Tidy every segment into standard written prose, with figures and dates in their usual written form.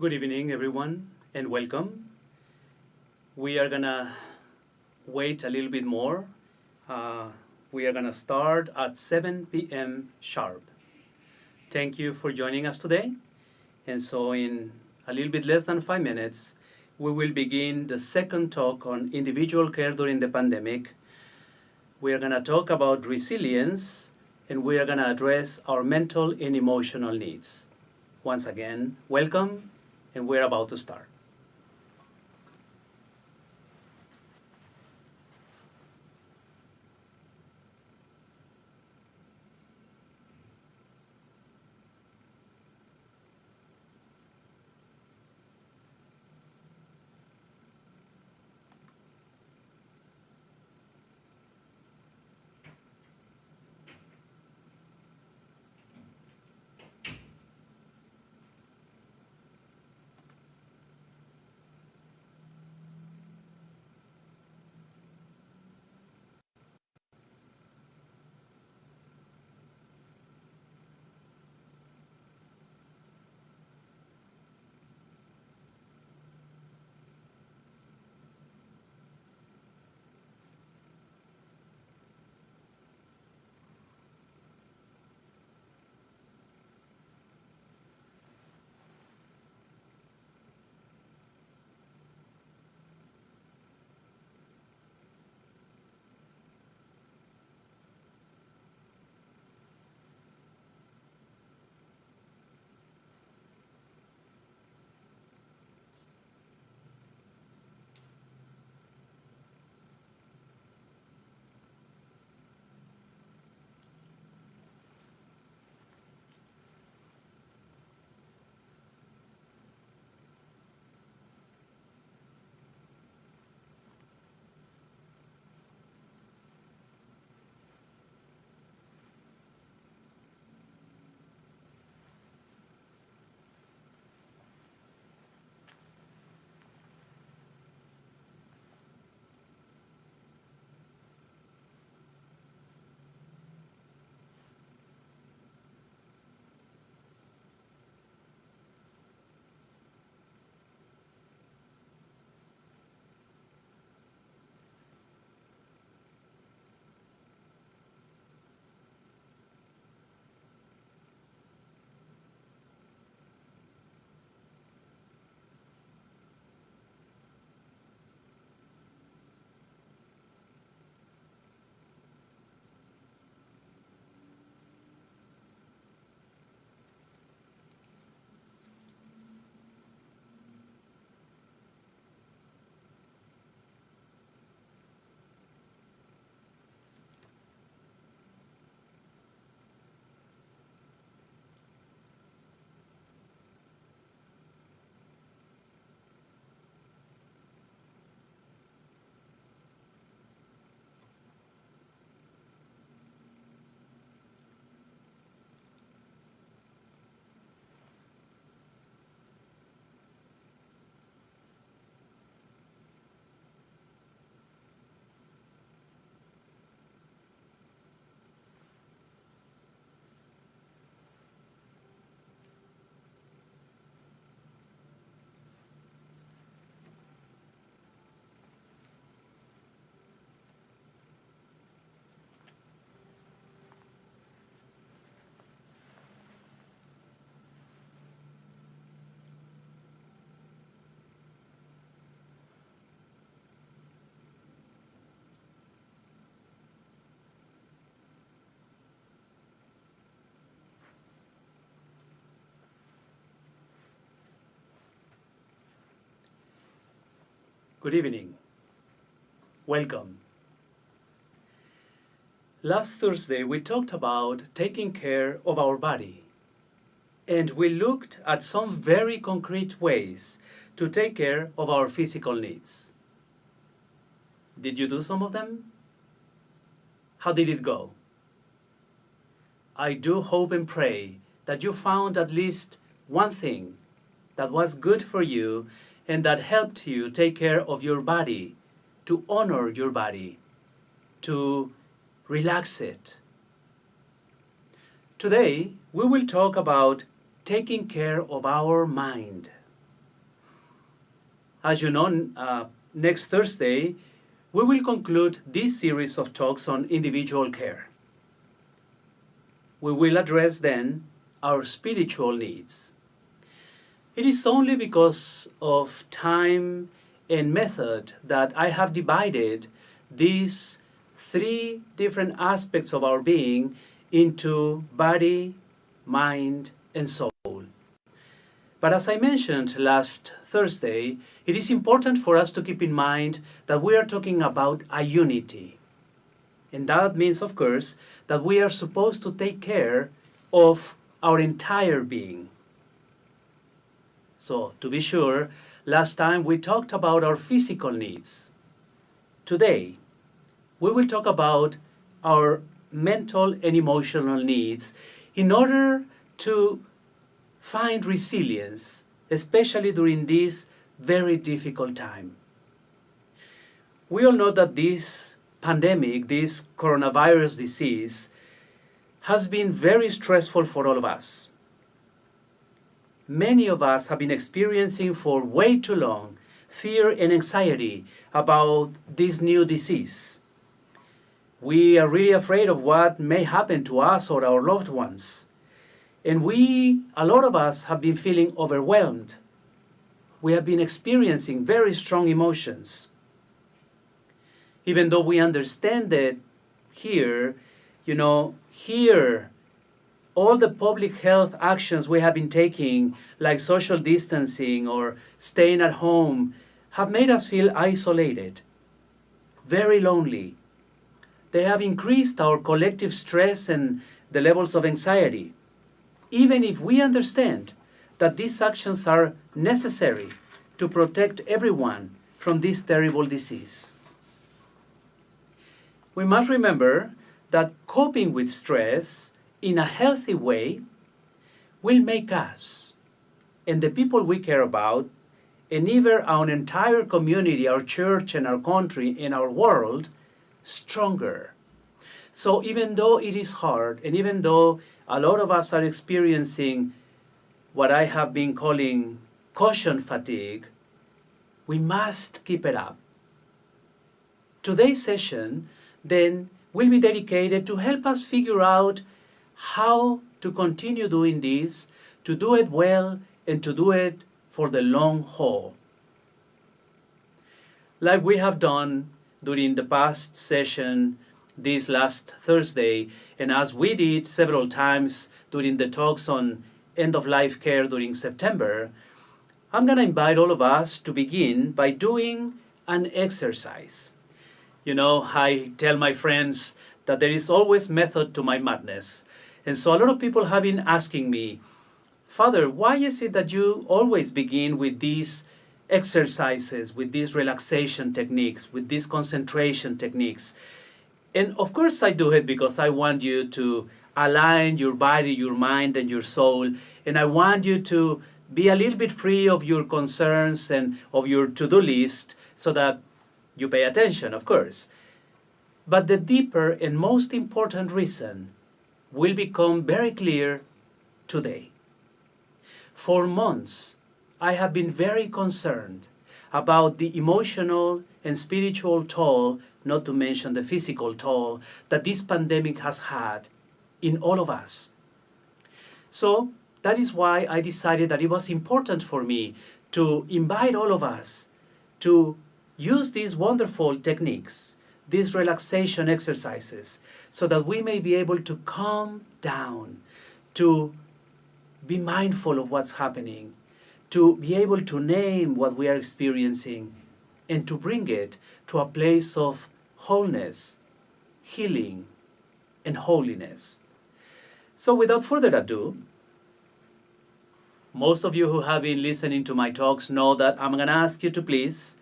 Good evening, everyone, and welcome. We are gonna wait a little bit more. Uh, we are gonna start at 7 p.m. sharp. Thank you for joining us today. And so, in a little bit less than 5 minutes, we will begin the second talk on individual care during the pandemic. We are gonna talk about resilience, and we are gonna address our mental and emotional needs. Once again, welcome, and we're about to start. Good evening. Welcome. Last Thursday, we talked about taking care of our body, and we looked at some very concrete ways to take care of our physical needs. Did you do some of them? How did it go? I do hope and pray that you found at least one thing that was good for you and that helped you take care of your body, to honor your body, to relax it. Today, we will talk about taking care of our mind. As you know, next Thursday, we will conclude this series of talks on individual care. We will address then our spiritual needs. It is only because of time and method that I have divided these three different aspects of our being into body, mind, and soul. But as I mentioned last Thursday, it is important for us to keep in mind that we are talking about a unity. And that means, of course, that we are supposed to take care of our entire being. So, to be sure, last time we talked about our physical needs. Today, we will talk about our mental and emotional needs in order to find resilience, especially during this very difficult time. We all know that this pandemic, this coronavirus disease, has been very stressful for all of us. Many of us have been experiencing for way too long fear and anxiety about this new disease. We are really afraid of what may happen to us or our loved ones. And a lot of us have been feeling overwhelmed. We have been experiencing very strong emotions. Even though we understand that here, all the public health actions we have been taking, like social distancing or staying at home, have made us feel isolated, very lonely. They have increased our collective stress and the levels of anxiety, even if we understand that these actions are necessary to protect everyone from this terrible disease. We must remember that coping with stress in a healthy way will make us and the people we care about, and even our entire community, our church and our country and our world, stronger. So even though it is hard, and even though a lot of us are experiencing what I have been calling caution fatigue, we must keep it up. Today's session then will be dedicated to help us figure out how to continue doing this, to do it well, and to do it for the long haul. Like we have done during the past session this last Thursday, and as we did several times during the talks on end-of-life care during September, I'm going to invite all of us to begin by doing an exercise. I tell my friends that there is always method to my madness. And so a lot of people have been asking me, Father, why is it that you always begin with these exercises, with these relaxation techniques, with these concentration techniques? And of course I do it because I want you to align your body, your mind, and your soul. And I want you to be a little bit free of your concerns and of your to-do list so that you pay attention, of course. But the deeper and most important reason will become very clear today. For months, I have been very concerned about the emotional and spiritual toll, not to mention the physical toll, that this pandemic has had in all of us. So that is why I decided that it was important for me to invite all of us to use these wonderful techniques, these relaxation exercises, so that we may be able to calm down, to be mindful of what's happening, to be able to name what we are experiencing, and to bring it to a place of wholeness, healing, and holiness. So without further ado, most of you who have been listening to my talks know that I'm going to ask you to please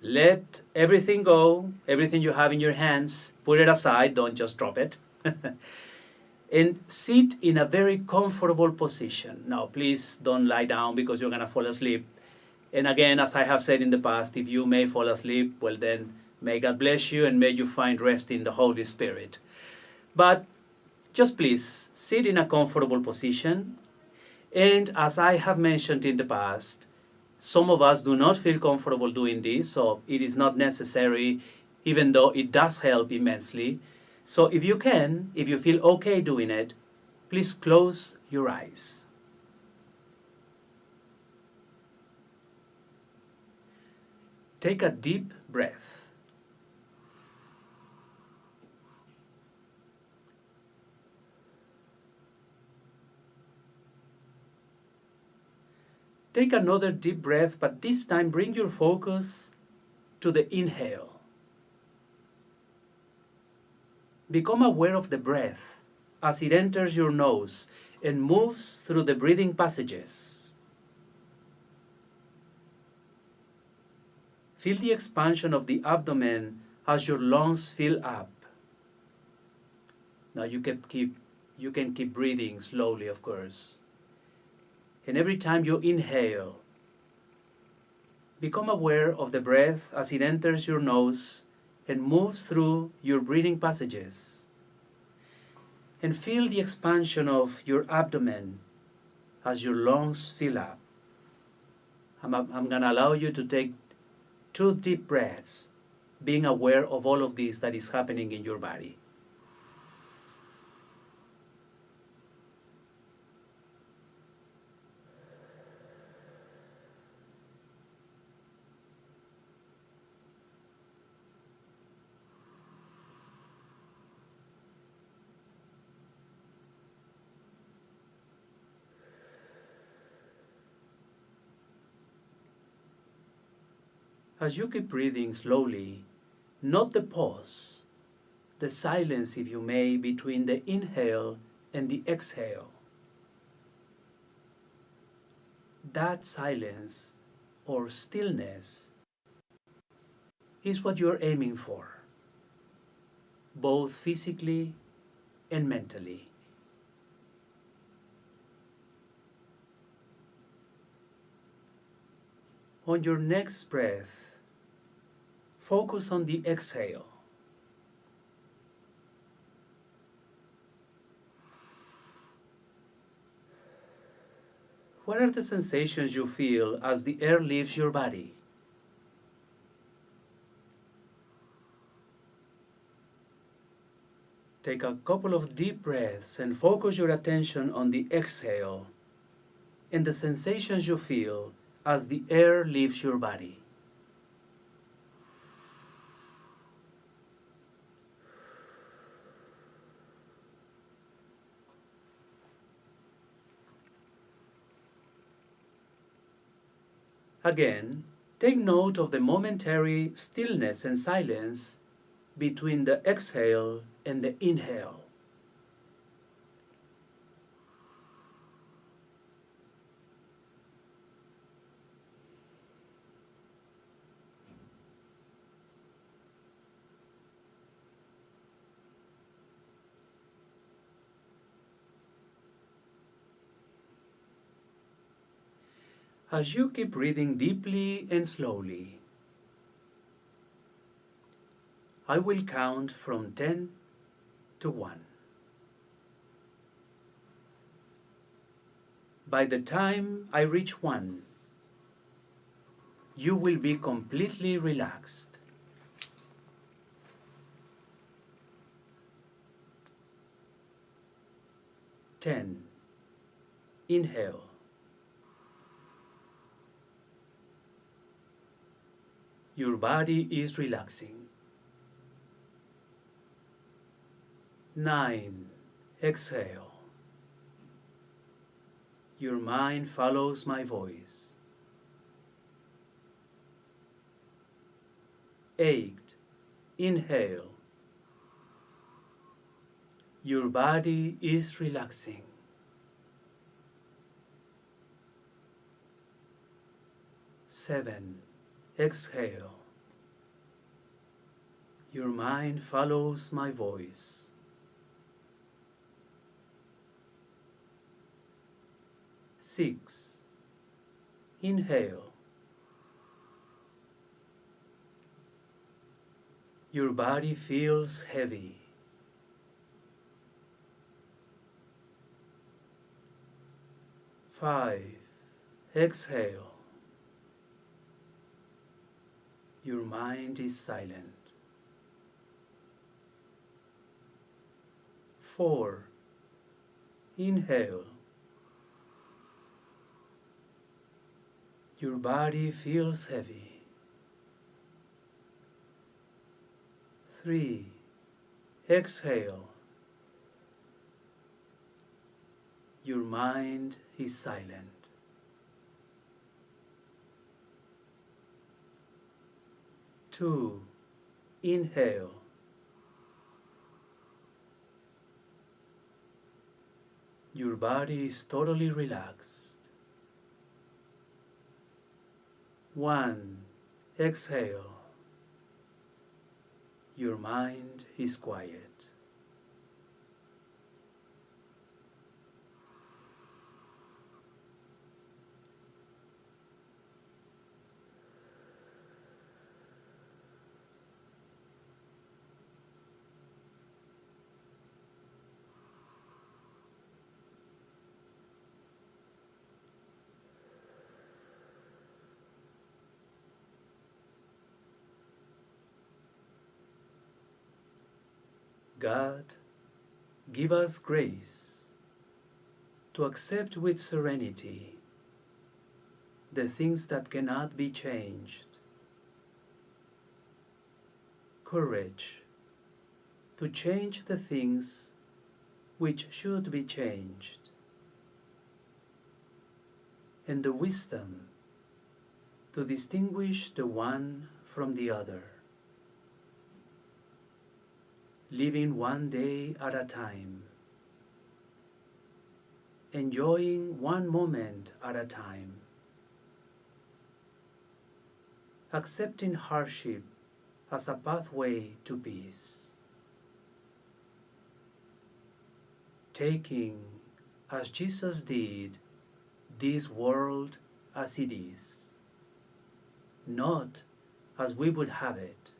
let everything go, everything you have in your hands, put it aside, don't just drop it, and sit in a very comfortable position. Now, please don't lie down because you're going to fall asleep. And again, as I have said in the past, if you may fall asleep, well then, may God bless you and may you find rest in the Holy Spirit. But just please sit in a comfortable position. And as I have mentioned in the past, Some of us do not feel comfortable doing this, so it is not necessary, even though it does help immensely. So if you can, if you feel okay doing it, please close your eyes. Take a deep breath. Take another deep breath, but this time bring your focus to the inhale. Become aware of the breath as it enters your nose and moves through the breathing passages. Feel the expansion of the abdomen as your lungs fill up. Now you can keep breathing slowly, of course. And every time you inhale, become aware of the breath as it enters your nose and moves through your breathing passages. And feel the expansion of your abdomen as your lungs fill up. I'm going to allow you to take 2 deep breaths, being aware of all of this that is happening in your body. As you keep breathing slowly, note the pause, the silence, if you may, between the inhale and the exhale. That silence or stillness is what you're aiming for, both physically and mentally. On your next breath, focus on the exhale. What are the sensations you feel as the air leaves your body? Take a couple of deep breaths and focus your attention on the exhale and the sensations you feel as the air leaves your body. Again, take note of the momentary stillness and silence between the exhale and the inhale. As you keep breathing deeply and slowly, I will count from 10 to 1. By the time I reach 1, you will be completely relaxed. 10. Inhale. Your body is relaxing. 9. Exhale. Your mind follows my voice. 8. Inhale. Your body is relaxing. 7. Exhale. Your mind follows my voice. 6. Inhale. Your body feels heavy. 5. Exhale. Your mind is silent. 4. Inhale. Your body feels heavy. 3. Exhale. Your mind is silent. 2. Inhale. Your body is totally relaxed. 1. Exhale. Your mind is quiet. God, give us grace to accept with serenity the things that cannot be changed, courage to change the things which should be changed, and the wisdom to distinguish the one from the other, living one day at a time, enjoying one moment at a time, accepting hardship as a pathway to peace, taking, as Jesus did, this world as it is, not as we would have it,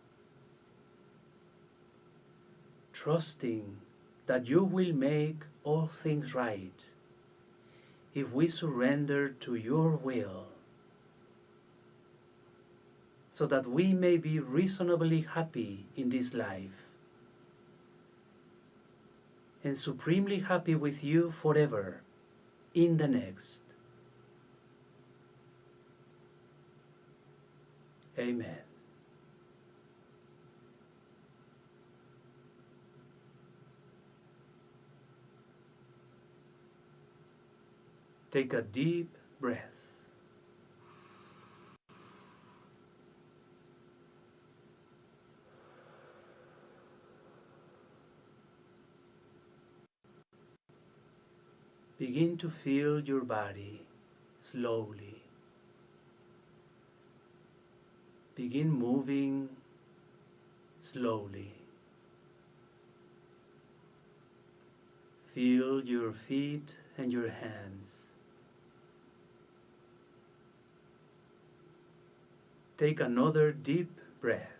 trusting that you will make all things right if we surrender to your will, so that we may be reasonably happy in this life and supremely happy with you forever in the next. Amen. Take a deep breath. Begin to feel your body slowly. Begin moving slowly. Feel your feet and your hands. Take another deep breath.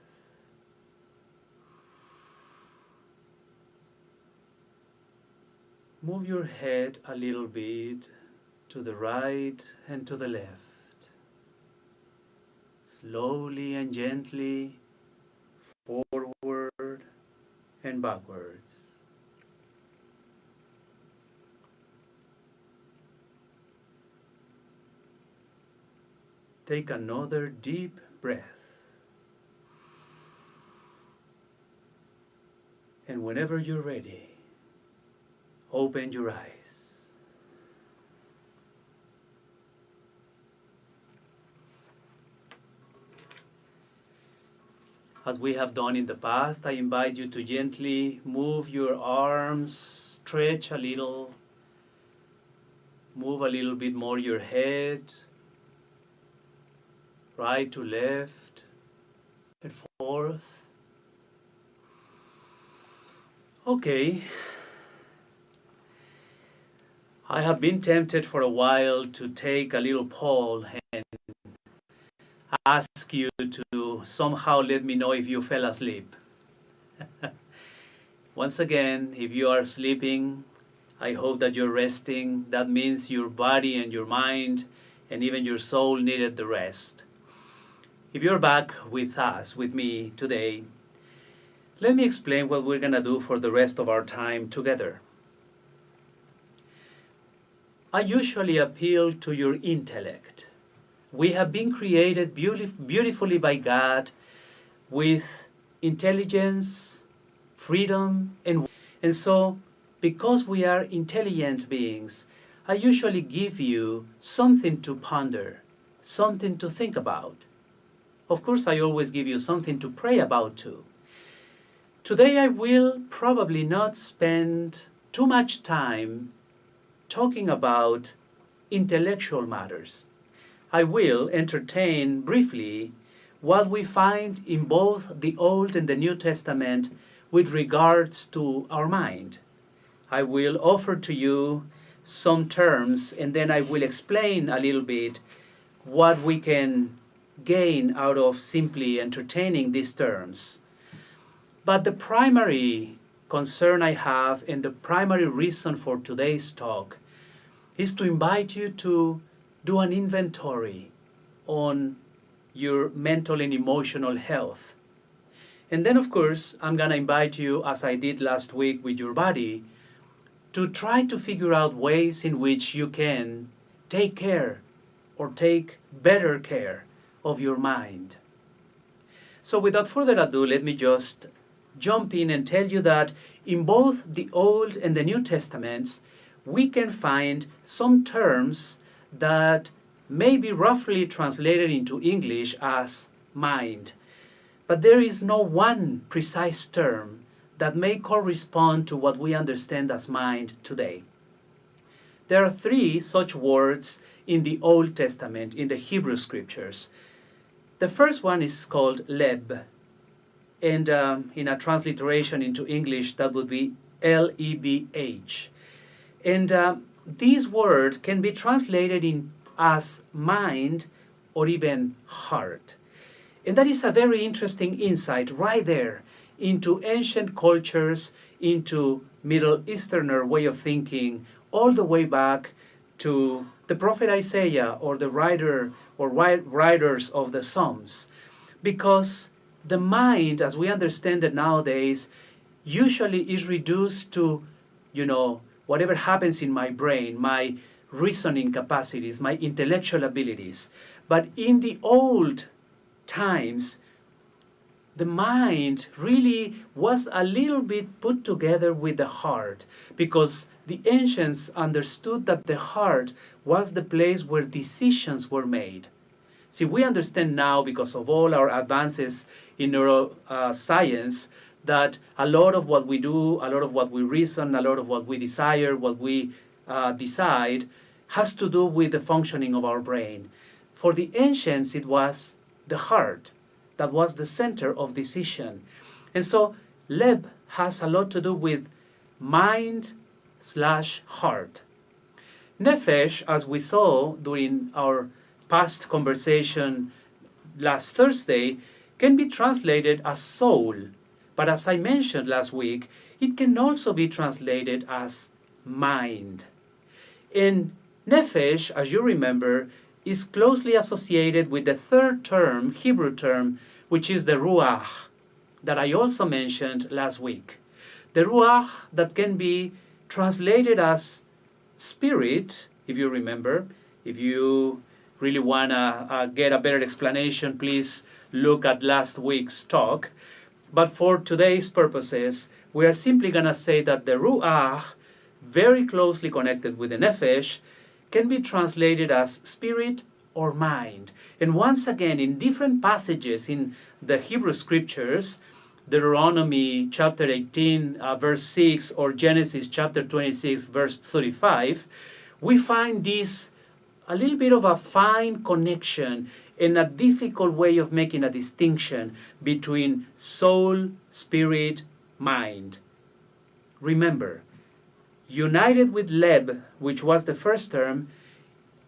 Move your head a little bit to the right and to the left. Slowly and gently forward and backwards. Take another deep breath. And whenever you're ready, open your eyes. As we have done in the past, I invite you to gently move your arms, stretch a little, move a little bit more your head, right to left and forth. Okay. I have been tempted for a while to take a little poll and ask you to somehow let me know if you fell asleep. Once again, if you are sleeping, I hope that you're resting. That means your body and your mind and even your soul needed the rest. If you're back with us, with me today, let me explain what we're going to do for the rest of our time together. I usually appeal to your intellect. We have been created beautifully by God with intelligence, freedom, and so because we are intelligent beings, I usually give you something to ponder, something to think about. Of course, I always give you something to pray about too. Today I will probably not spend too much time talking about intellectual matters. I will entertain briefly what we find in both the Old and the New Testament with regards to our mind. I will offer to you some terms, and then I will explain a little bit what we can gain out of simply entertaining these terms. But the primary concern I have and the primary reason for today's talk is to invite you to do an inventory on your mental and emotional health. And then, of course, I'm going to invite you, as I did last week with your body, to try to figure out ways in which you can take care or take better care of your mind. So without further ado, let me just jump in and tell you that in both the Old and the New Testaments, we can find some terms that may be roughly translated into English as mind. But there is no one precise term that may correspond to what we understand as mind today. There are three such words in the Old Testament, in the Hebrew Scriptures. The first one is called leb, and in a transliteration into English, that would be L-E-B-H. And these words can be translated as mind or even heart. And that is a very interesting insight right there into ancient cultures, into Middle Easterner way of thinking, all the way back to the prophet Isaiah or the writer or writers of the Psalms. Because the mind, as we understand it nowadays, usually is reduced to, whatever happens in my brain, my reasoning capacities, my intellectual abilities. But in the old times, the mind really was a little bit put together with the heart, because the ancients understood that the heart was the place where decisions were made. See, we understand now, because of all our advances in neuroscience, that a lot of what we do, a lot of what we reason, a lot of what we desire, what we decide, has to do with the functioning of our brain. For the ancients, it was the heart that was the center of decision. And so leb has a lot to do with mind/heart. Nefesh, as we saw during our past conversation last Thursday, can be translated as soul. But as I mentioned last week, it can also be translated as mind. And nefesh, as you remember, is closely associated with the third term, Hebrew term, which is the ruach, that I also mentioned last week. The ruach that can be translated as spirit, if you remember. If you really want to get a better explanation, please look at last week's talk. But for today's purposes, we are simply going to say that the ruach, very closely connected with the nefesh, can be translated as spirit or mind. And once again, in different passages in the Hebrew Scriptures, Deuteronomy chapter 18, verse 6, or Genesis chapter 26, verse 35, we find this a little bit of a fine connection and a difficult way of making a distinction between soul, spirit, mind. Remember, united with leb, which was the first term,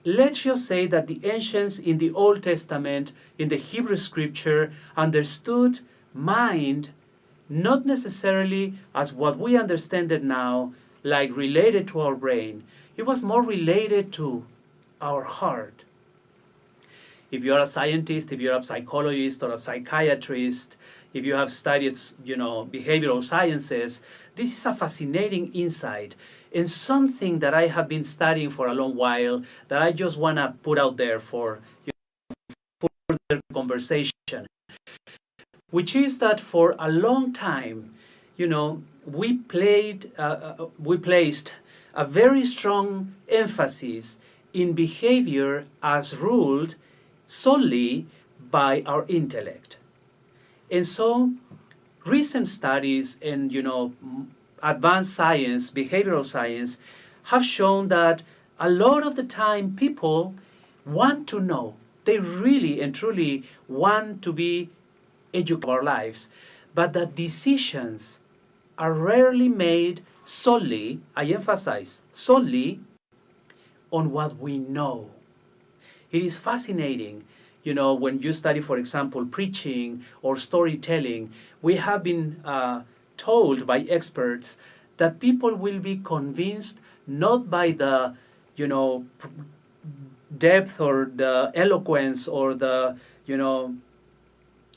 let's just say that the ancients in the Old Testament, in the Hebrew Scripture, understood mind not necessarily as what we understand it now, like related to our brain. It was more related to our heart. if you're a scientist, if you're a psychologist or a psychiatrist, if you have studied, behavioral sciences, this is a fascinating insight and something that I have been studying for a long while that I just want to put out there for further conversation, which is that for a long time, we placed a very strong emphasis in behavior as ruled solely by our intellect. And so recent studies in, advanced science, behavioral science, have shown that a lot of the time people want to know. They really and truly want to be educated about our lives, but that decisions are rarely made solely, I emphasize, solely on what we know. It is fascinating, when you study, for example, preaching or storytelling, we have been told by experts that people will be convinced not by the, depth or the eloquence or the,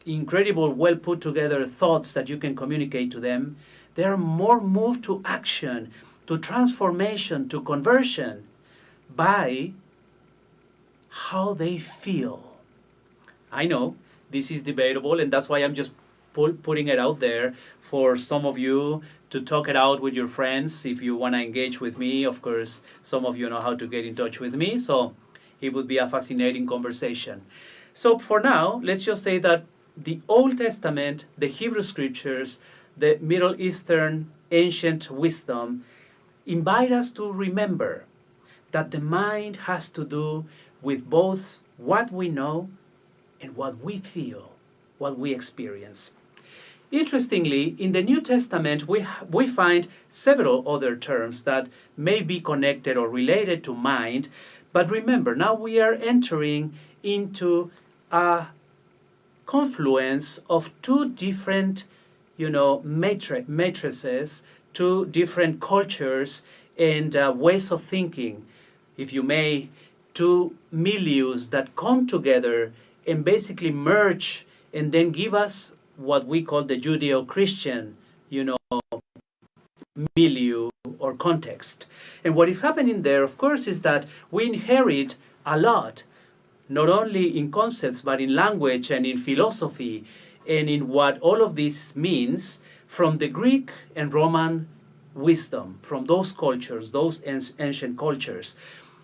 incredible, well put together thoughts that you can communicate to them. They are more moved to action, to transformation, to conversion by how they feel. I know this is debatable, and that's why I'm just putting it out there for some of you to talk it out with your friends. If you want to engage with me, of course, some of you know how to get in touch with me, so it would be a fascinating conversation. So for now, let's just say that the Old Testament, the Hebrew Scriptures, the Middle Eastern ancient wisdom invite us to remember that the mind has to do with both what we know and what we feel, what we experience. Interestingly, in the New Testament, we find several other terms that may be connected or related to mind, but remember, now we are entering into a confluence of two different, matrices, two different cultures and ways of thinking, if you may, two milieus that come together and basically merge and then give us what we call the Judeo-Christian, milieu or context. And what is happening there, of course, is that we inherit a lot, not only in concepts, but in language and in philosophy and in what all of this means from the Greek and Roman wisdom, from those cultures, those ancient cultures.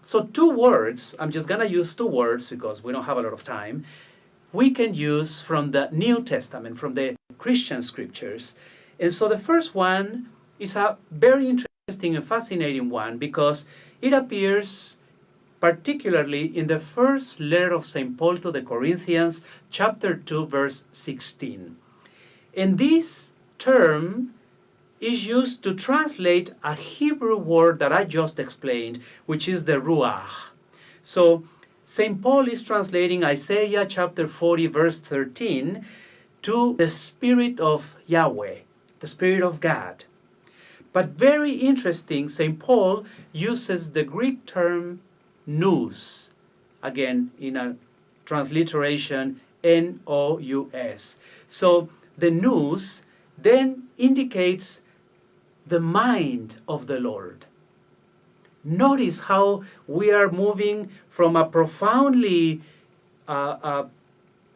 So two words, I'm just going to use two words because we don't have a lot of time, we can use from the New Testament, from the Christian scriptures. And so the first one is a very interesting and fascinating one because it appears particularly in the first letter of St. Paul to the Corinthians, chapter 2, verse 16. And this term is used to translate a Hebrew word that I just explained, which is the ruach. So St. Paul is translating Isaiah chapter 40, verse 13, to the Spirit of Yahweh, the Spirit of God. But very interesting, St. Paul uses the Greek term nous, again in a transliteration N-O-U-S. So the nous then indicates the mind of the Lord. Notice how we are moving from a profoundly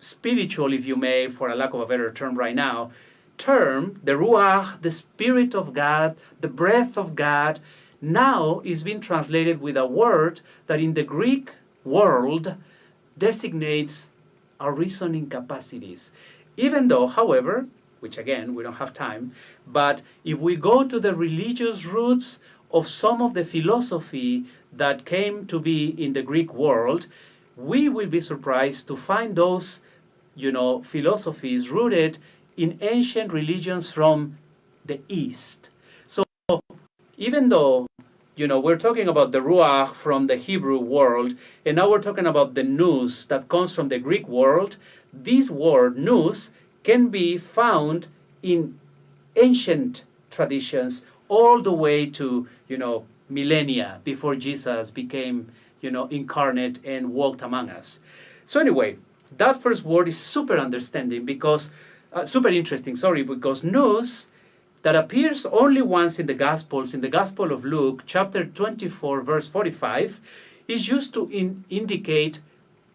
spiritual, if you may, for a lack of a better term right now, term, the Ruach, the Spirit of God, the breath of God, now is being translated with a word that in the Greek world designates our reasoning capacities. Even though, however, which again, we don't have time, but if we go to the religious roots of some of the philosophy that came to be in the Greek world, we will be surprised to find those, philosophies rooted in ancient religions from the East. So even though, we're talking about the Ruach from the Hebrew world, and now we're talking about the nous that comes from the Greek world, this word, nous, can be found in ancient traditions all the way to, millennia before Jesus became, incarnate and walked among us. So anyway, that first word is super understanding because, super interesting, because nous, that appears only once in the Gospels, in the Gospel of Luke, chapter 24, verse 45, is used to indicate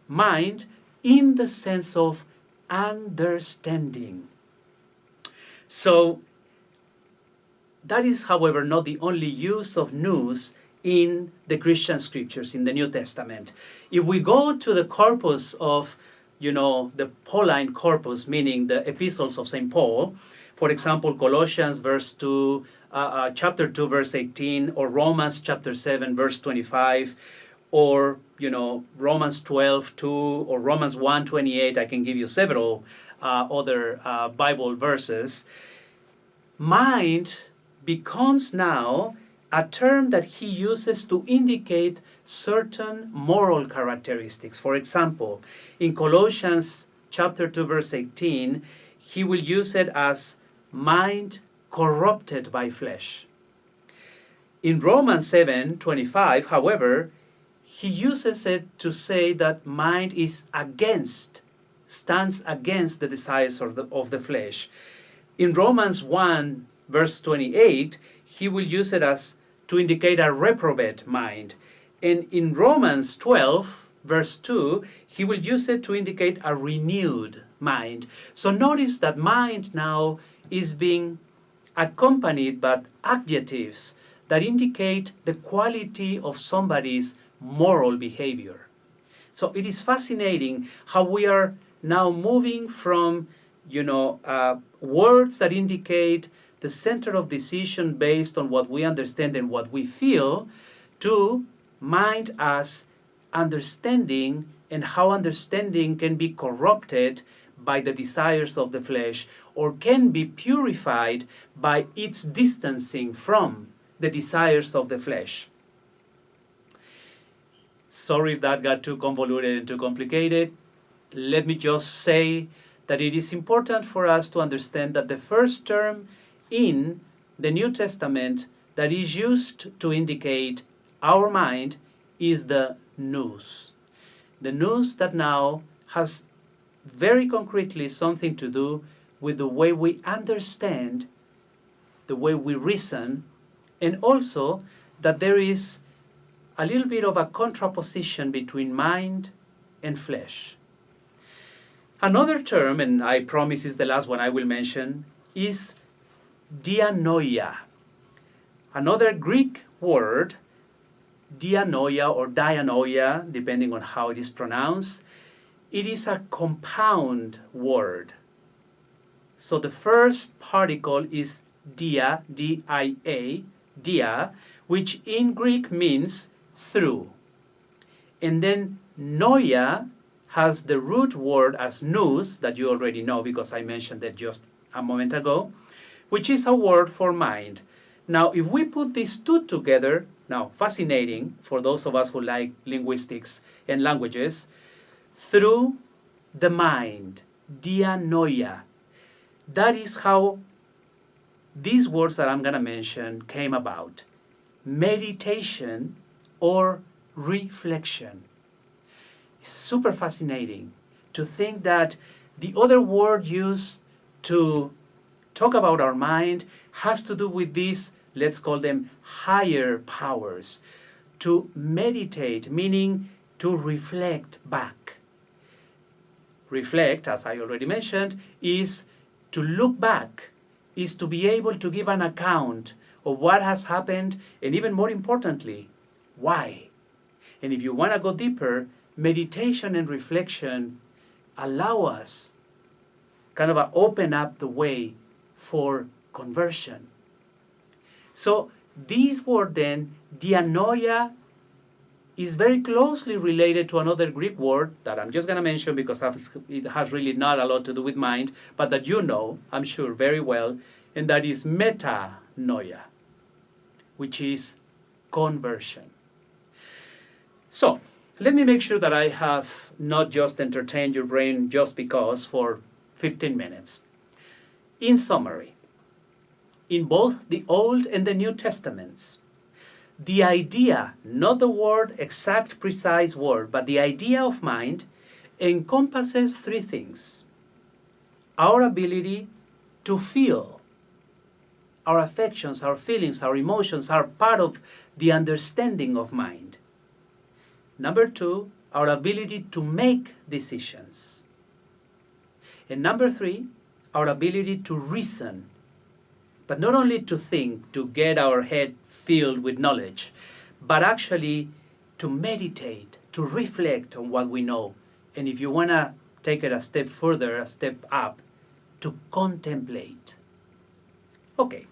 mind in the sense of understanding. So that is, however, not the only use of nous in the Christian scriptures, in the New Testament. If we go to the corpus of, the Pauline corpus, meaning the epistles of St. Paul, for example, Colossians chapter 2, verse 18, or Romans chapter 7, verse 25, or, Romans 12, 2, or Romans 1, 28, I can give you several other Bible verses. Mind becomes now a term that he uses to indicate certain moral characteristics. For example, in Colossians chapter 2, verse 18, he will use it as mind corrupted by flesh. In Romans 7, 25, however, he uses it to say that mind stands against the desires of the flesh. In Romans 1, verse 28, he will use it as to indicate a reprobate mind. And in Romans 12, verse 2, he will use it to indicate a renewed mind. So notice that mind now is being accompanied by adjectives that indicate the quality of somebody's moral behavior. So it is fascinating how we are now moving from, words that indicate the center of decision based on what we understand and what we feel, to mind as understanding, and how understanding can be corrupted by the desires of the flesh, or can be purified by its distancing from the desires of the flesh. Sorry if that got too convoluted and too complicated. Let me just say that it is important for us to understand that the first term in the New Testament that is used to indicate our mind is the nous. The nous that now has very concretely something to do with the way we understand, the way we reason, and also that there is a little bit of a contraposition between mind and flesh. Another term, and I promise is the last one I will mention, is dianoia. Another Greek word, dianoia or dianoia, depending on how it is pronounced, it is a compound word. So the first particle is dia, D-I-A, dia, which in Greek means through. And then noia has the root word as nous, that you already know because I mentioned it just a moment ago, which is a word for mind. Now, if we put these two together, now fascinating for those of us who like linguistics and languages, through the mind, dianoia. That is how these words that I'm going to mention came about. Meditation or reflection. It's super fascinating to think that the other word used to talk about our mind has to do with these, let's call them higher powers. To meditate, meaning to reflect back. Reflect, as I already mentioned, is to look back, is to be able to give an account of what has happened, and even more importantly, why. And if you want to go deeper, meditation and reflection allow us kind of open up the way for conversion. So this word then, dianoia, is very closely related to another Greek word that I'm just going to mention because it has really not a lot to do with mind, but that you know, I'm sure, very well, and that is metanoia, which is conversion. So, let me make sure that I have not just entertained your brain just because for 15 minutes. In summary, in both the Old and the New Testaments, the idea, not the word, exact, precise word, but the idea of mind encompasses three things: our ability to feel. Our affections, our feelings, our emotions are part of the understanding of mind. Number two, our ability to make decisions. And number three, our ability to reason. But not only to think, to get our head filled with knowledge, but actually to meditate, to reflect on what we know. And if you want to take it a step further, a step up, to contemplate. Okay.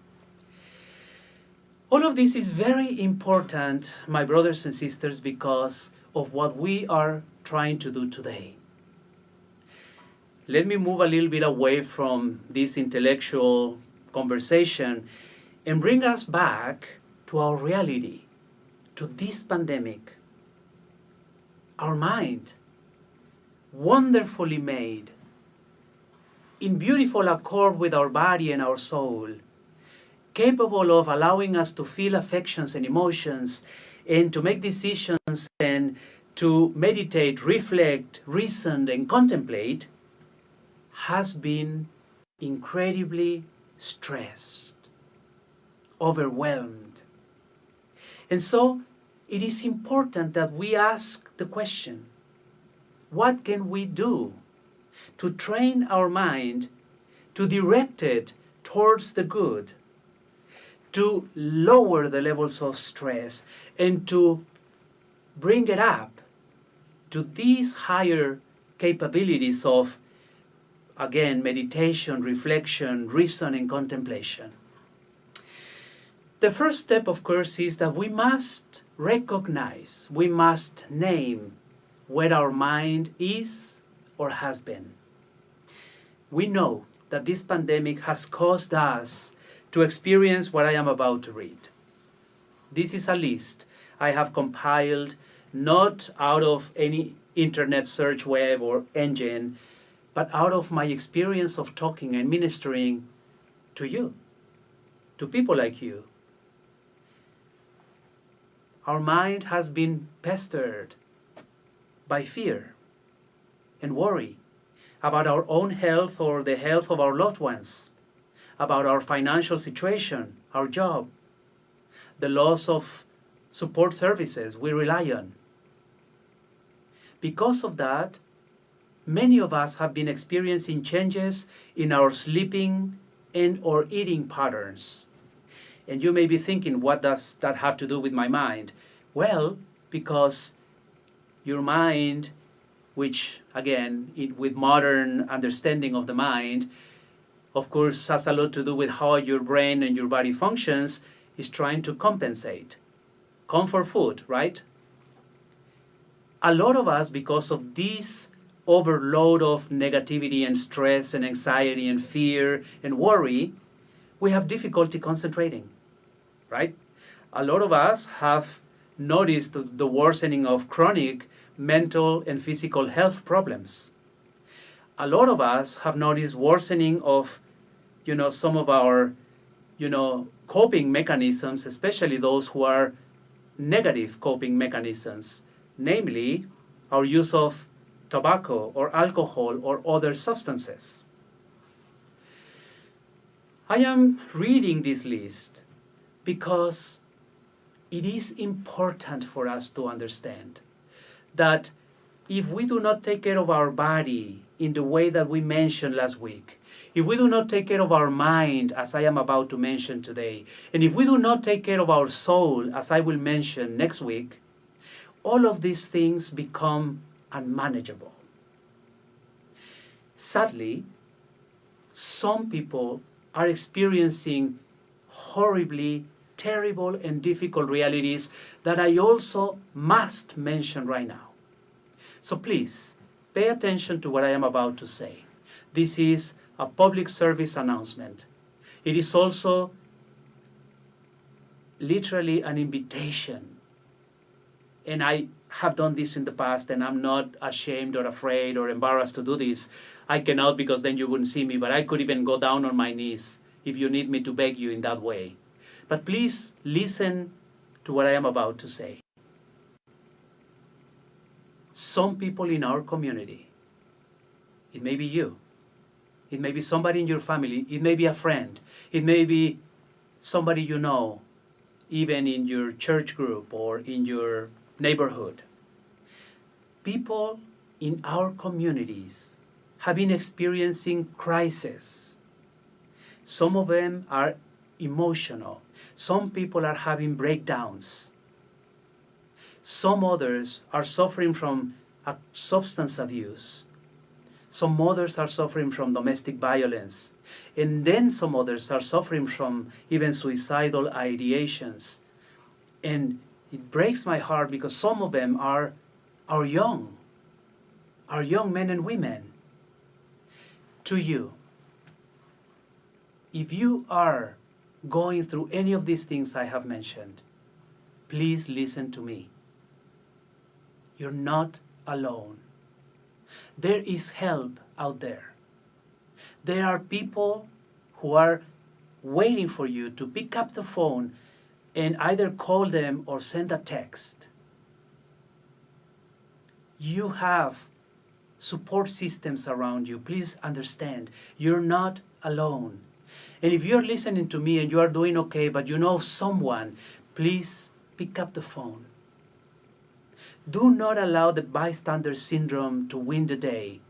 All of this is very important, my brothers and sisters, because of what we are trying to do today. Let me move a little bit away from this intellectual conversation and bring us back to our reality, to this pandemic. Our mind, wonderfully made, in beautiful accord with our body and our soul, capable of allowing us to feel affections and emotions and to make decisions and to meditate, reflect, reason, and contemplate, has been incredibly stressed, overwhelmed. And so it is important that we ask the question, what can we do to train our mind, to direct it towards the good, to lower the levels of stress, and to bring it up to these higher capabilities of, again, meditation, reflection, reason, and contemplation? The first step, of course, is that we must recognize, we must name where our mind is or has been. We know that this pandemic has caused us to experience what I am about to read. This is a list I have compiled not out of any internet search web or engine, but out of my experience of talking and ministering to you, to people like you. Our mind has been pestered by fear and worry about our own health or the health of our loved ones, about our financial situation, our job, the loss of support services we rely on. Because of that, many of us have been experiencing changes in our sleeping and or eating patterns. And you may be thinking, what does that have to do with my mind? Well, because your mind, which again, with modern understanding of the mind, of course, has a lot to do with how your brain and your body functions, is trying to compensate. Comfort food, right? A lot of us, because of this overload of negativity and stress and anxiety and fear and worry, we have difficulty concentrating, right? A lot of us have noticed the worsening of chronic mental and physical health problems. A lot of us have noticed worsening of, some of our, coping mechanisms, especially those who are negative coping mechanisms, namely our use of tobacco or alcohol or other substances. I am reading this list because it is important for us to understand that if we do not take care of our body in the way that we mentioned last week, if we do not take care of our mind, as I am about to mention today, and if we do not take care of our soul, as I will mention next week, all of these things become unmanageable. Sadly, some people are experiencing horribly terrible and difficult realities that I also must mention right now. So please, pay attention to what I am about to say. This is a public service announcement. It is also literally an invitation. And I have done this in the past, and I'm not ashamed or afraid or embarrassed to do this. I cannot, because then you wouldn't see me, but I could even go down on my knees if you need me to beg you in that way. But please listen to what I am about to say. Some people in our community It may be you. It may be somebody in your family. It may be a friend. It may be somebody you know, even in your church group or in your neighborhood. People in our communities have been experiencing crisis. Some of them are emotional. Some people are having breakdowns. Some others are suffering from substance abuse. Some others are suffering from domestic violence. And then some others are suffering from even suicidal ideations. And it breaks my heart because some of them are young men and women. To you, if you are going through any of these things I have mentioned, please listen to me. You're not alone. There is help out there. There are people who are waiting for you to pick up the phone and either call them or send a text. You have support systems around you. Please understand, you're not alone. And if you're listening to me and you are doing okay, but you know someone, please pick up the phone. Do not allow the bystander syndrome to win the day.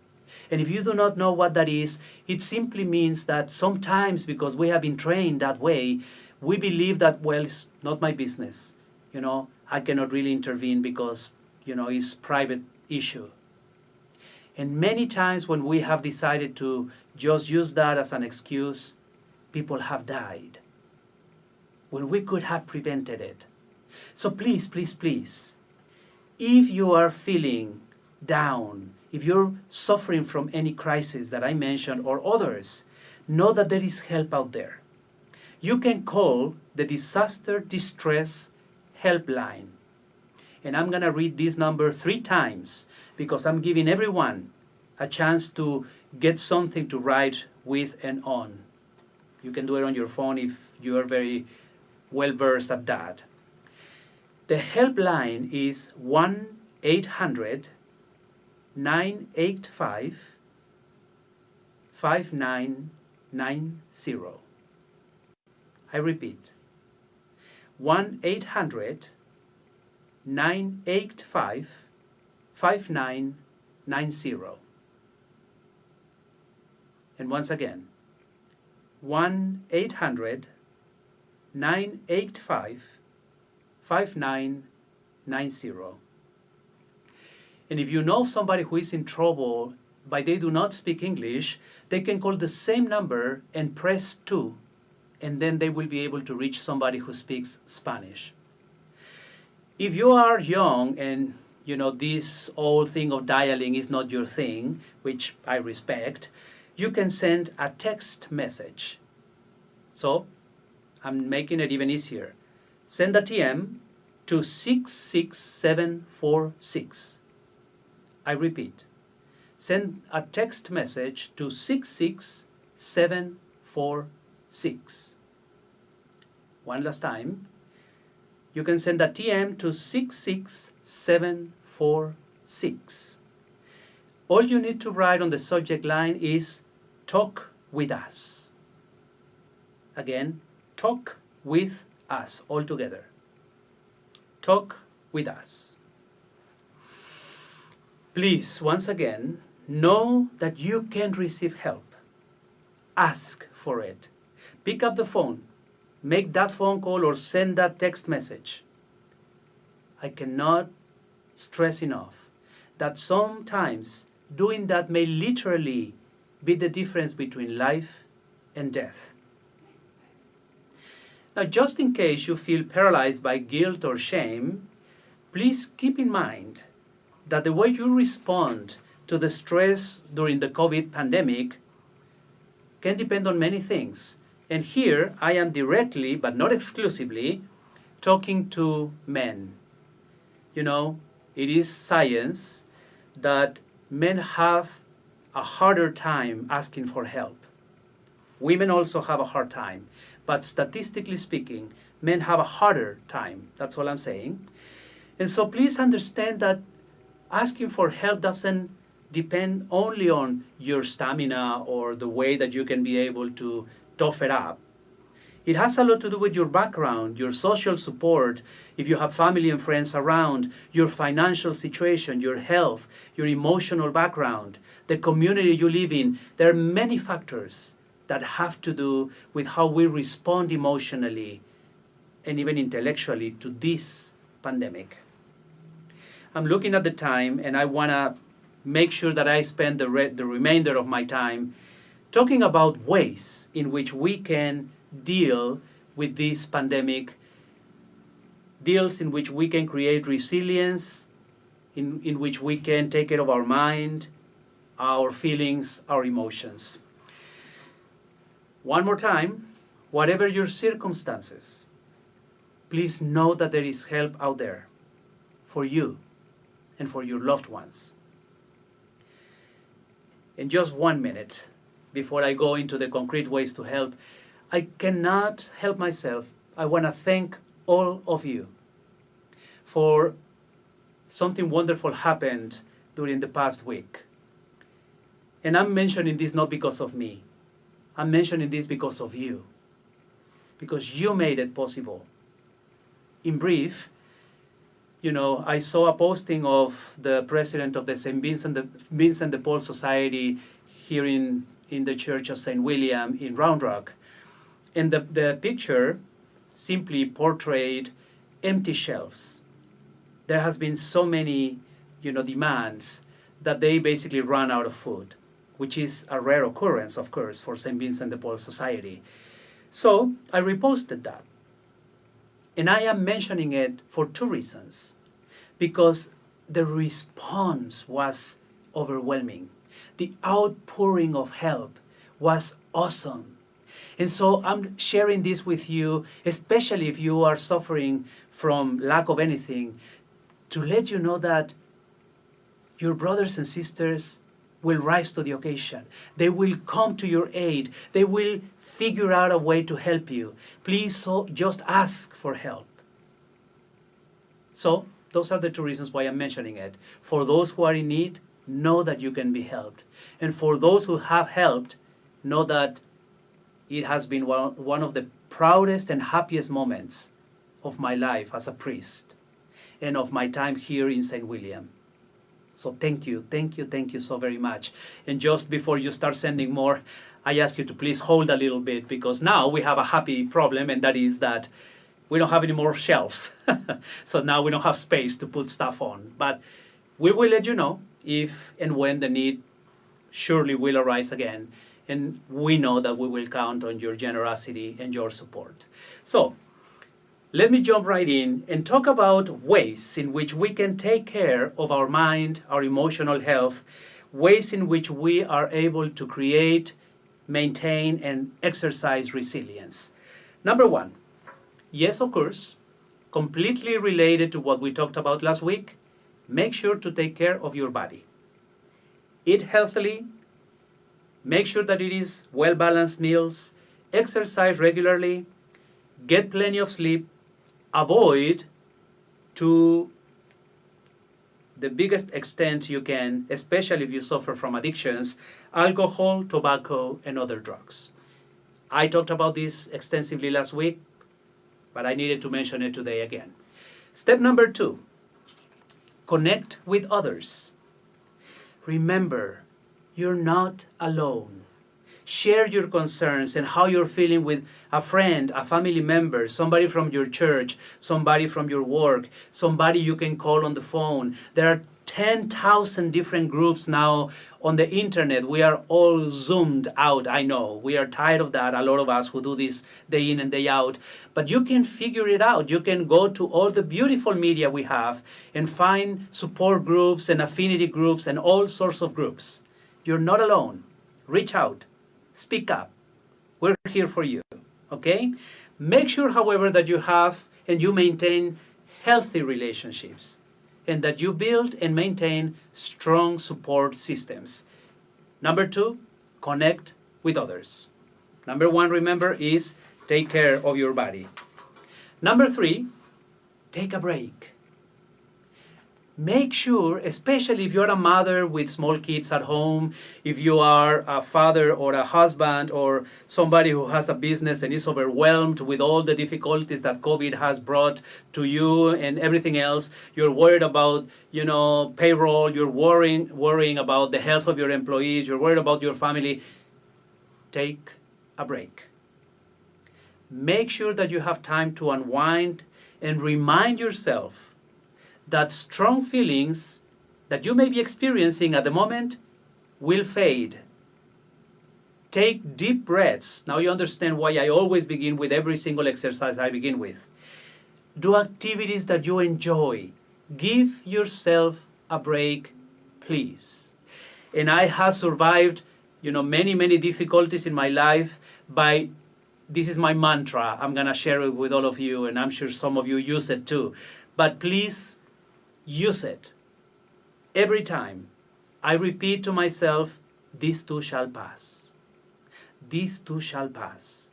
And if you do not know what that is, it simply means that sometimes, because we have been trained that way, we believe that, well, it's not my business. I cannot really intervene because, it's private issue. And many times when we have decided to just use that as an excuse, people have died when we could have prevented it. So please, please, please, if you are feeling down, if you're suffering from any crisis that I mentioned or others, know that there is help out there. You can call the Disaster Distress Helpline. And I'm going to read this number 3 times because I'm giving everyone a chance to get something to write with and on. You can do it on your phone if you are very well versed at that. The helpline is 1-800-985-5990. I repeat, 1-800-985-5990. And once again, 1-800-985-5990. And if you know somebody who is in trouble, but they do not speak English, they can call the same number and press 2, and then they will be able to reach somebody who speaks Spanish. If you are young and this whole thing of dialing is not your thing, which I respect, you can send a text message. So I'm making it even easier. Send a TM to 66746. I repeat, send a text message to 66746. One last time. You can send a TM to 66746. All you need to write on the subject line is "Talk with us." Again, talk with us, all together. Talk with us. Please, once again, know that you can receive help. Ask for it. Pick up the phone. Make that phone call or send that text message. I cannot stress enough that sometimes doing that may literally be the difference between life and death. Now, just in case you feel paralyzed by guilt or shame, please keep in mind that the way you respond to the stress during the COVID pandemic can depend on many things. And here I am directly, but not exclusively, talking to men. It is science that men have a harder time asking for help. Women also have a hard time. But statistically speaking, men have a harder time. That's all I'm saying. And so please understand that asking for help doesn't depend only on your stamina or the way that you can be able to tough it up. It has a lot to do with your background, your social support, if you have family and friends around, your financial situation, your health, your emotional background, the community you live in. There are many factors that have to do with how we respond emotionally and even intellectually to this pandemic. I'm looking at the time, and I want to make sure that I spend the remainder of my time talking about ways in which we can deal with this pandemic, deals in which we can create resilience, in which we can take care of our mind, our feelings, our emotions. One more time, whatever your circumstances, please know that there is help out there for you and for your loved ones. In just 1 minute, before I go into the concrete ways to help, I cannot help myself. I want to thank all of you for something wonderful happened during the past week. And I'm mentioning this not because of me. I'm mentioning this because of you. Because you made it possible. In brief, I saw a posting of the president of the St. Vincent de Paul Society here in the Church of St. William in Round Rock. And the picture simply portrayed empty shelves. There has been so many, demands that they basically run out of food, which is a rare occurrence, of course, for St. Vincent de Paul Society. So I reposted that. And I am mentioning it for two reasons. Because the response was overwhelming. The outpouring of help was awesome. And so I'm sharing this with you, especially if you are suffering from lack of anything, to let you know that your brothers and sisters will rise to the occasion. They will come to your aid. They will figure out a way to help you. Please just ask for help. So those are the two reasons why I'm mentioning it. For those who are in need, know that you can be helped. And for those who have helped, know that it has been one of the proudest and happiest moments of my life as a priest and of my time here in St. William. So thank you so very much. And just before you start sending more, I ask you to please hold a little bit, because now we have a happy problem, and that is that we don't have any more shelves. So now we don't have space to put stuff on. But we will let you know if and when the need surely will arise again. And we know that we will count on your generosity and your support. So let me jump right in and talk about ways in which we can take care of our mind, our emotional health, ways in which we are able to create, maintain, and exercise resilience. Number one, yes, of course, completely related to what we talked about last week, make sure to take care of your body. Eat healthily, make sure that it is well-balanced meals, exercise regularly, get plenty of sleep, avoid to the biggest extent you can, especially if you suffer from addictions, alcohol, tobacco, and other drugs. I talked about this extensively last week, but I needed to mention it today again. Step number 2, connect with others. Remember, you're not alone. Share your concerns and how you're feeling with a friend, a family member, somebody from your church, somebody from your work, somebody you can call on the phone. There are 10,000 different groups now on the internet. We are all zoomed out, I know. We are tired of that, a lot of us who do this day in and day out. But you can figure it out. You can go to all the beautiful media we have and find support groups and affinity groups and all sorts of groups. You're not alone. Reach out. Speak up. We're here for you, okay? Make sure, however, that you have and you maintain healthy relationships and that you build and maintain strong support systems. Number 2, connect with others. Number 1, remember, is take care of your body. Number 3, take a break. Make sure, especially if you're a mother with small kids at home, if you are a father or a husband or somebody who has a business and is overwhelmed with all the difficulties that COVID has brought to you and everything else, you're worried about, payroll, you're worrying about the health of your employees, you're worried about your family, take a break. Make sure that you have time to unwind and remind yourself that strong feelings that you may be experiencing at the moment will fade. Take deep breaths. Now you understand why I always begin with every single exercise I begin with. Do activities that you enjoy. Give yourself a break, please. And I have survived, many, many difficulties in my life by, this is my mantra. I'm going to share it with all of you, and I'm sure some of you use it too. But please, use it. Every time I repeat to myself, this too shall pass. This too shall pass.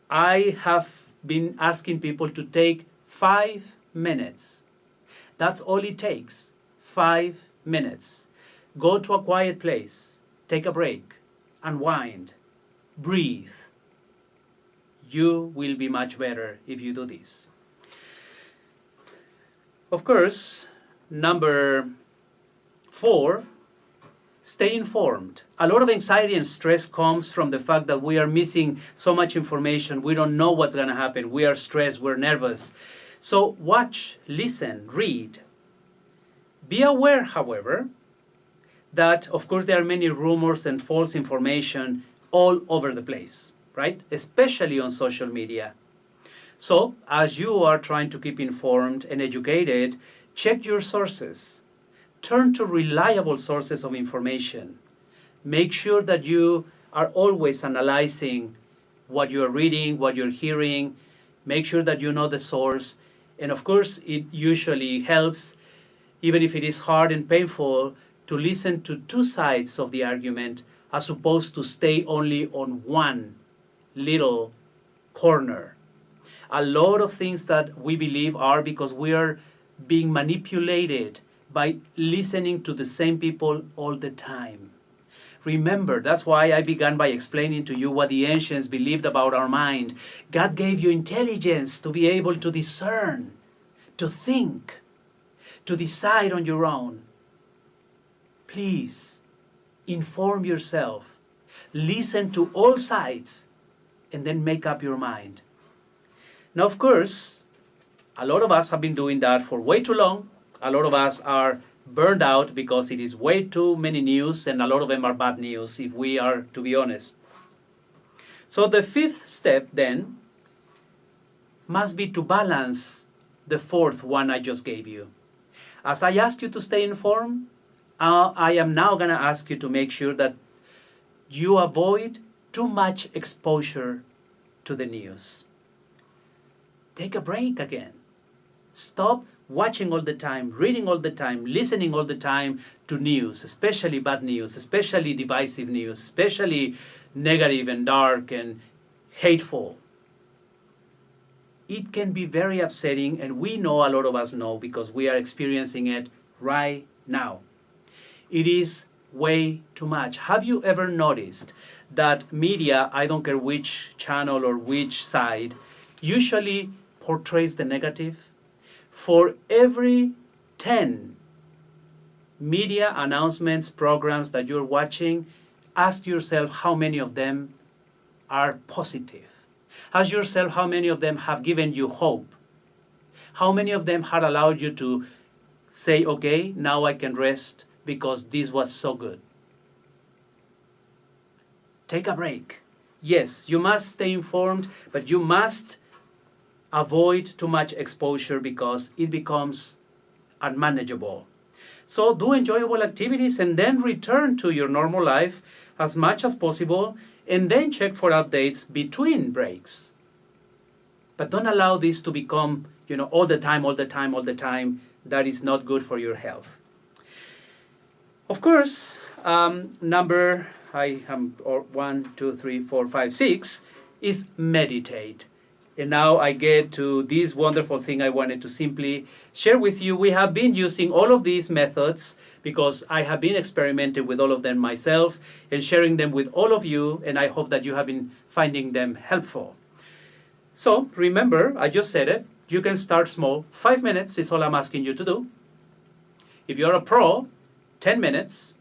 I have been asking people to take 5 minutes. That's all it takes. 5 minutes. Go to a quiet place. Take a break. Unwind. Breathe. You will be much better if you do this. Of course, number 4, stay informed. A lot of anxiety and stress comes from the fact that we are missing so much information. We don't know what's going to happen. We are stressed. We're nervous. So watch, listen, read. Be aware, however, that, of course, there are many rumors and false information all over the place, right? Especially on social media. So, as you are trying to keep informed and educated, check your sources. Turn to reliable sources of information. Make sure that you are always analyzing what you're reading, what you're hearing. Make sure that you know the source. And of course, it usually helps, even if it is hard and painful, to listen to 2 sides of the argument as opposed to stay only on one little corner. A lot of things that we believe are because we are being manipulated by listening to the same people all the time. Remember, that's why I began by explaining to you what the ancients believed about our mind. God gave you intelligence to be able to discern, to think, to decide on your own. Please, inform yourself. Listen to all sides and then make up your mind. Now, of course, a lot of us have been doing that for way too long. A lot of us are burned out because it is way too many news, and a lot of them are bad news, if we are to be honest. So the 5th step, then, must be to balance the 4th one I just gave you. As I ask you to stay informed, I am now going to ask you to make sure that you avoid too much exposure to the news. Take a break again. Stop watching all the time, reading all the time, listening all the time to news, especially bad news, especially divisive news, especially negative and dark and hateful. It can be very upsetting, and we know, a lot of us know, because we are experiencing it right now. It is way too much. Have you ever noticed that media, I don't care which channel or which side, usually portrays the negative? For every 10 media announcements, programs that you're watching, ask yourself how many of them are positive. Ask yourself how many of them have given you hope. How many of them had allowed you to say, okay, now I can rest because this was so good. Take a break. Yes, you must stay informed, but you must avoid too much exposure because it becomes unmanageable. So do enjoyable activities and then return to your normal life as much as possible, and then check for updates between breaks. But don't allow this to become, all the time. That is not good for your health. Of course, number 6 is meditate. And now I get to this wonderful thing I wanted to simply share with you. We have been using all of these methods because I have been experimenting with all of them myself and sharing them with all of you, and I hope that you have been finding them helpful. So remember, I just said it, you can start small. 5 minutes is all I'm asking you to do. If you're a pro, 10 minutes.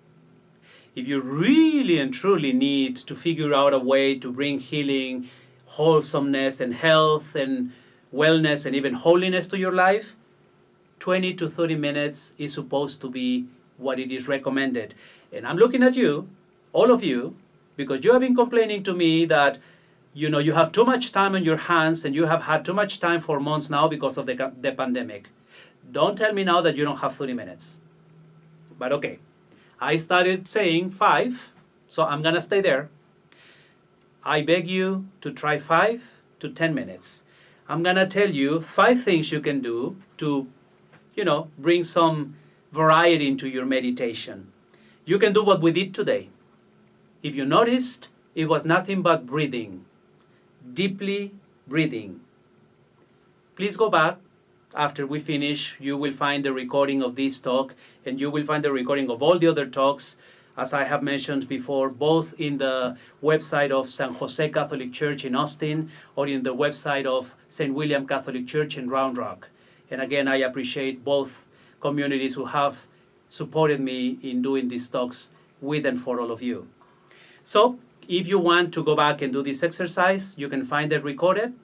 If you really and truly need to figure out a way to bring healing, wholesomeness and health and wellness and even holiness to your life, 20 to 30 minutes is supposed to be what it is recommended. And I'm looking at you, all of you, because you have been complaining to me that you have too much time on your hands and you have had too much time for months now because of the pandemic. Don't tell me now that you don't have 30 minutes. But okay, I started saying 5, so I'm gonna stay there. I beg you to try 5 to 10 minutes. I'm gonna tell you 5 things you can do to, bring some variety into your meditation. You can do what we did today. If you noticed, it was nothing but breathing, deeply breathing. Please go back. After we finish, you will find the recording of this talk, and you will find the recording of all the other talks, as I have mentioned before, both in the website of San José Catholic Church in Austin or in the website of St. William Catholic Church in Round Rock. And again, I appreciate both communities who have supported me in doing these talks with and for all of you. So if you want to go back and do this exercise, you can find it recorded.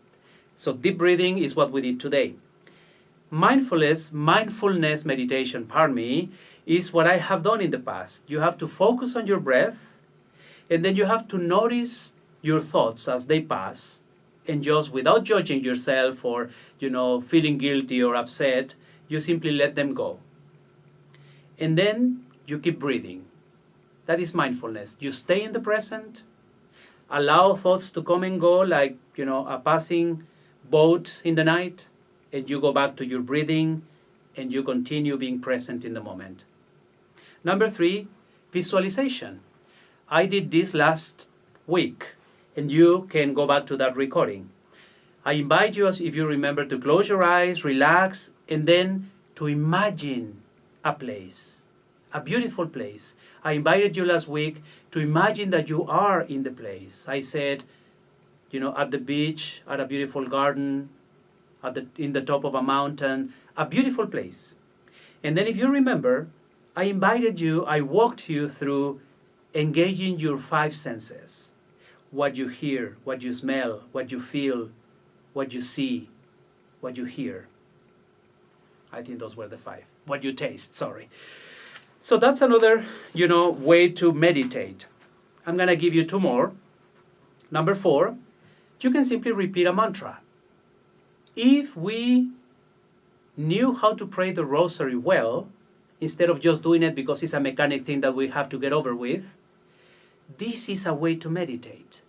So deep breathing is what we did today. Mindfulness meditation, is what I have done in the past. You have to focus on your breath, and then you have to notice your thoughts as they pass, and just without judging yourself or, feeling guilty or upset, you simply let them go. And then you keep breathing. That is mindfulness. You stay in the present, allow thoughts to come and go like, a passing boat in the night, and you go back to your breathing, and you continue being present in the moment. Number 3, visualization. I did this last week, and you can go back to that recording. I invite you, if you remember, to close your eyes, relax, and then to imagine a place, a beautiful place. I invited you last week to imagine that you are in the place. I said, at the beach, at a beautiful garden, in the top of a mountain, a beautiful place. And then if you remember, I walked you through engaging your 5 senses. What you hear, what you smell, what you feel, what you see, what you hear. I think those were the 5. What you taste, sorry. So that's another, way to meditate. I'm going to give you 2 more. Number 4, you can simply repeat a mantra. If we knew how to pray the rosary well, instead of just doing it because it's a mechanic thing that we have to get over with, this is a way to meditate.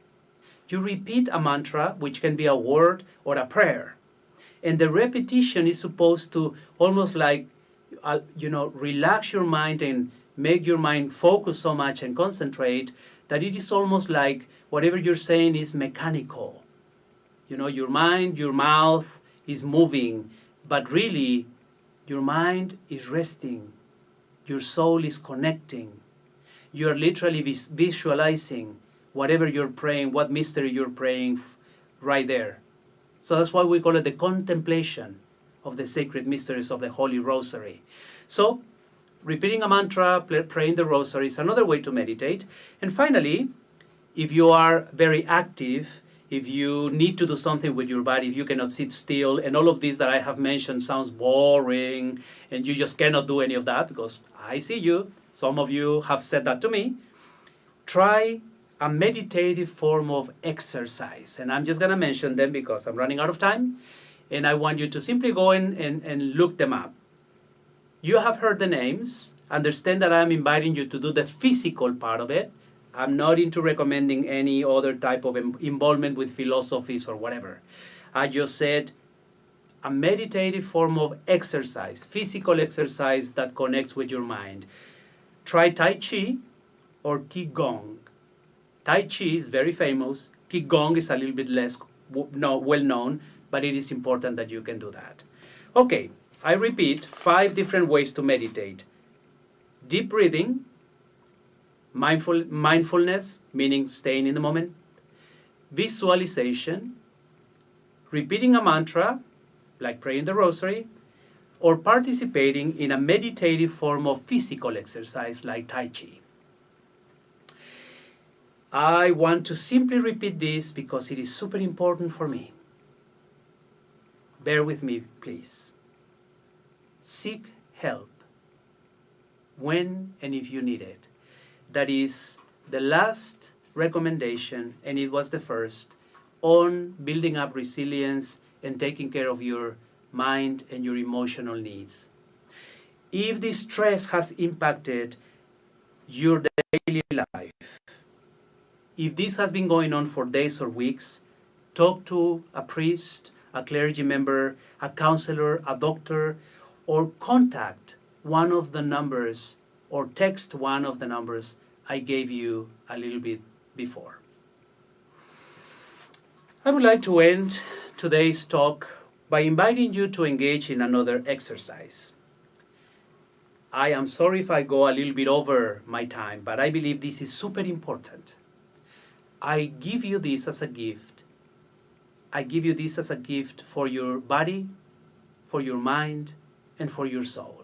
You repeat a mantra, which can be a word or a prayer. And the repetition is supposed to almost like, relax your mind and make your mind focus so much and concentrate that it is almost like whatever you're saying is mechanical. Your mind, your mouth is moving, but really your mind is resting. Your soul is connecting. You're literally visualizing whatever you're praying, what mystery you're praying right there. So that's why we call it the contemplation of the sacred mysteries of the Holy Rosary. So repeating a mantra, praying the Rosary is another way to meditate. And finally, if you are very active, if you need to do something with your body, if you cannot sit still, and all of this that I have mentioned sounds boring, and you just cannot do any of that, because I see you, some of you have said that to me, try a meditative form of exercise. And I'm just going to mention them because I'm running out of time, and I want you to simply go in and look them up. You have heard the names. Understand that I'm inviting you to do the physical part of it. I'm not into recommending any other type of involvement with philosophies or whatever. I just said a meditative form of exercise, physical exercise that connects with your mind. Try Tai Chi or Qigong. Tai Chi is very famous. Qigong is a little bit less well known, but it is important that you can do that. Okay, I repeat 5 different ways to meditate. Deep breathing, mindfulness, meaning staying in the moment, visualization, repeating a mantra, like praying the rosary, or participating in a meditative form of physical exercise like Tai Chi. I want to simply repeat this because it is super important for me. Bear with me, please. Seek help when and if you need it. That is the last recommendation, and it was the first, on building up resilience and taking care of your mind and your emotional needs. If the stress has impacted your daily life, if this has been going on for days or weeks, talk to a priest, a clergy member, a counselor, a doctor, or contact one of the numbers or text one of the numbers I gave you a little bit before. I would like to end today's talk by inviting you to engage in another exercise. I am sorry if I go a little bit over my time, but I believe this is super important. I give you this as a gift. I give you this as a gift for your body, for your mind, and for your soul.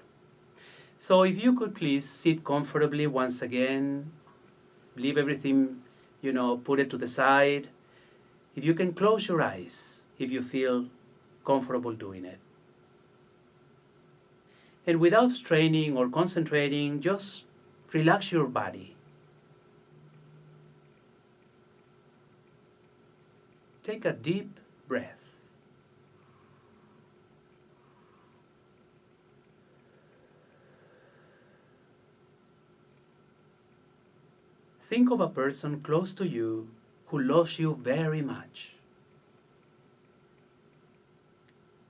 So if you could please sit comfortably once again, leave everything, put it to the side. If you can close your eyes, if you feel comfortable doing it. And without straining or concentrating, just relax your body. Take a deep breath. Think of a person close to you who loves you very much.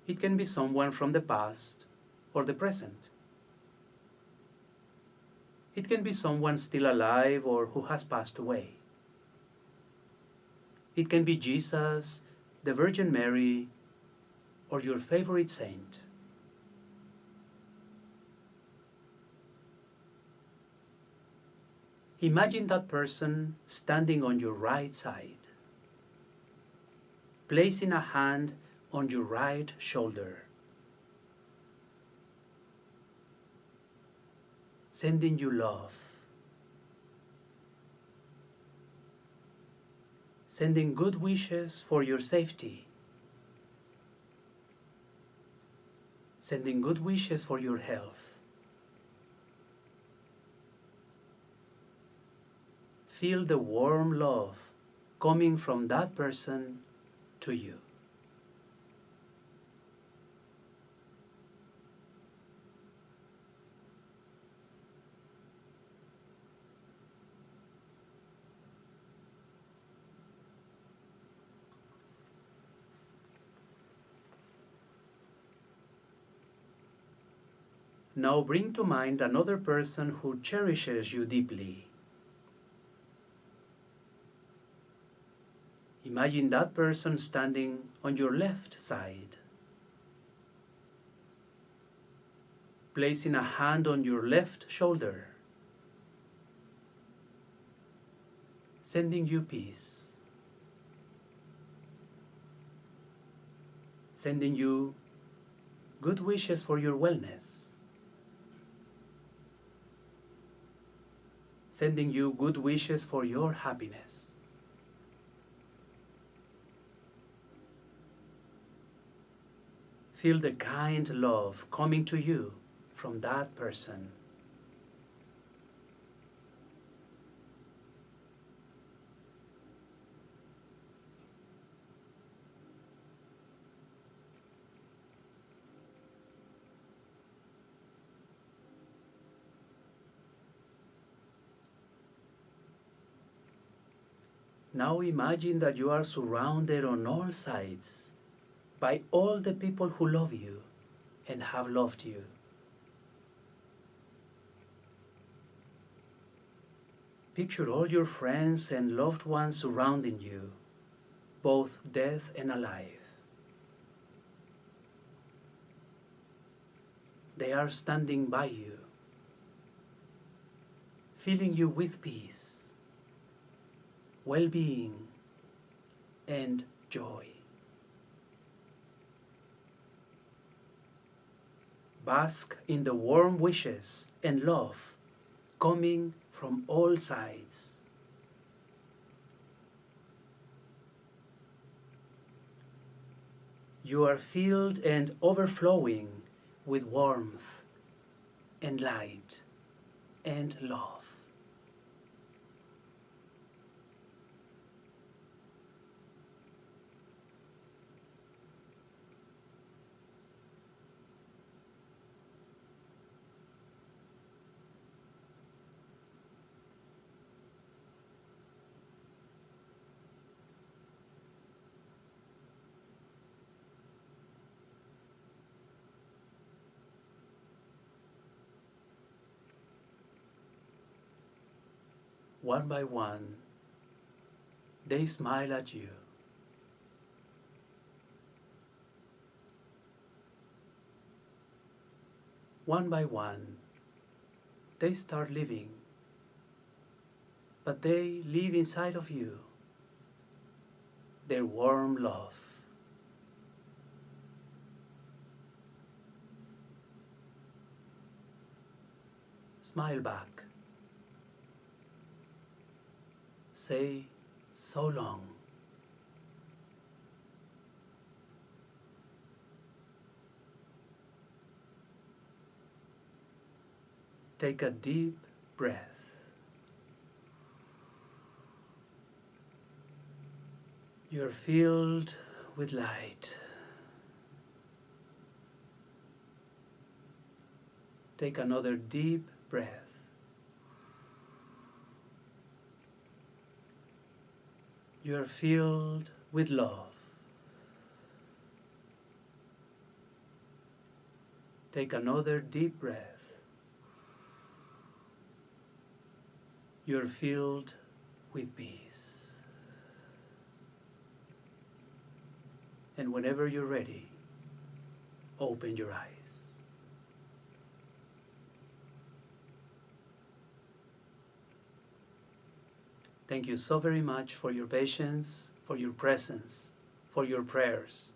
It can be someone from the past or the present. It can be someone still alive or who has passed away. It can be Jesus, the Virgin Mary, or your favorite saint. Imagine that person standing on your right side, placing a hand on your right shoulder, sending you love, sending good wishes for your safety, sending good wishes for your health. Feel the warm love coming from that person to you. Now bring to mind another person who cherishes you deeply. Imagine that person standing on your left side, placing a hand on your left shoulder, sending you peace, sending you good wishes for your wellness, sending you good wishes for your happiness. Feel the kind love coming to you from that person. Now imagine that you are surrounded on all sides by all the people who love you and have loved you. Picture all your friends and loved ones surrounding you, both dead and alive. They are standing by you, filling you with peace, well-being, and joy. Bask in the warm wishes and love coming from all sides. You are filled and overflowing with warmth and light and love. One by one, they smile at you. One by one, they start living, but they live inside of you, their warm love. Smile back. Say, so long. Take a deep breath. You're filled with light. Take another deep breath. You are filled with love. Take another deep breath. You are filled with peace. And whenever you're ready, open your eyes. Thank you so very much for your patience, for your presence, for your prayers.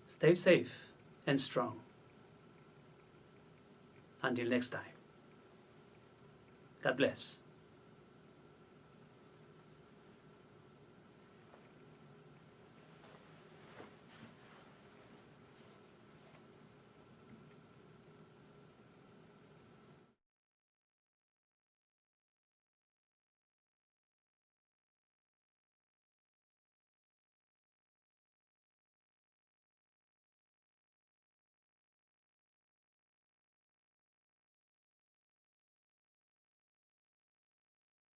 Stay safe and strong. Until next time. God bless.